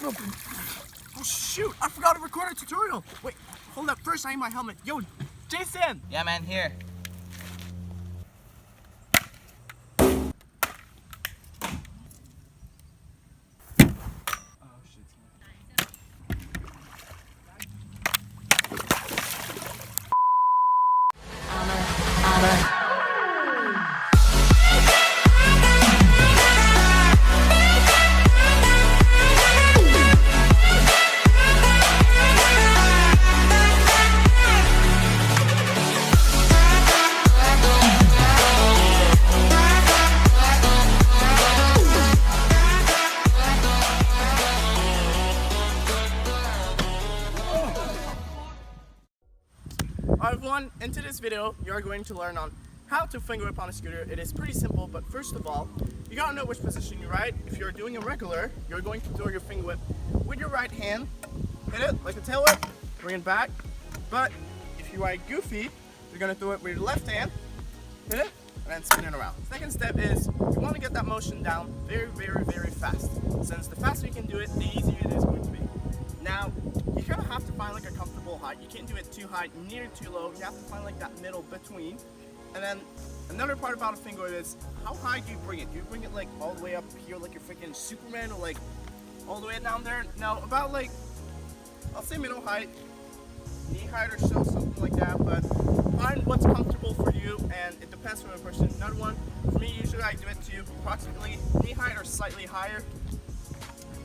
Oh shoot, I forgot to record a tutorial. Wait, hold up, first I need my helmet. Yo, Jason! Yeah, man, here. Alright everyone, into this video you are going to learn on how to finger whip on a scooter. It is pretty simple, but first of all, you gotta know which position you ride. If you're doing a regular, you're going to throw your finger whip with your right hand, hit it like a tail whip, bring it back. But if you ride goofy, you're gonna throw it with your left hand, hit it, and then spin it around. Second step is you want to get that motion down very, very, very fast. Since the faster you can do it, the easier it is going to be. Now, you kind of have to find like a comfortable height. You can't do it too high, neither too low. You have to find like that middle between. And then another part about a finger whip is how high do you bring it? Do you bring it like all the way up here like you're freaking Superman, or like all the way down there? No, about like, I'll say middle height, knee height or so, something like that. But find what's comfortable for you, and it depends from a person. Another one, for me, usually I do it to approximately knee height or slightly higher.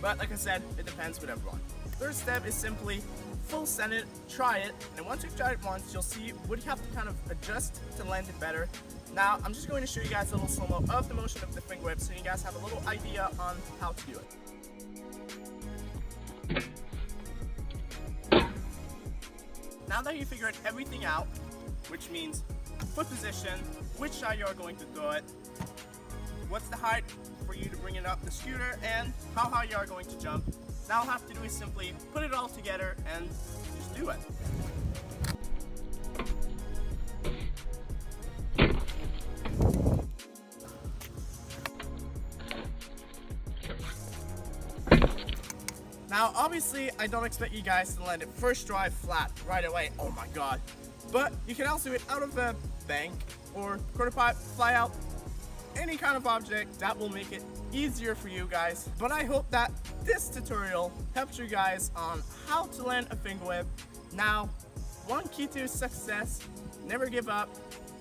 But like I said, it depends with everyone. Third step is simply full send it, try it, and once you've tried it once, you'll see what you have to kind of adjust to land it better. Now, I'm just going to show you guys a little slow-mo of the motion of the finger whip so you guys have a little idea on how to do it. Now that you figured everything out, which means foot position, which side you are going to throw it, what's the height for you to bring it up the scooter, and how high you are going to jump, now all I have to do is simply put it all together and just do it. Now obviously I don't expect you guys to land it first try flat right away, oh my god. But you can also do it out of a bank or quarter pipe, fly out, any kind of object that will make it easier for you guys. But I hope that this tutorial helps you guys on how to land a finger whip. Now, one key to success, never give up,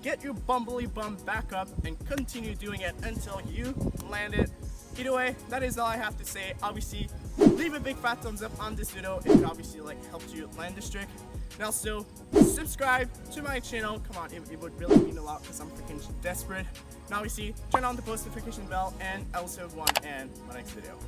get your bumbly bum back up and continue doing it until you land it. Either way, that is all I have to say. Obviously, leave a big fat thumbs up on this video if it obviously helped you land this trick. And also, subscribe to my channel. Come on, it would really mean a lot because I'm freaking desperate. And obviously, turn on the post notification bell, and I'll see everyone in my next video.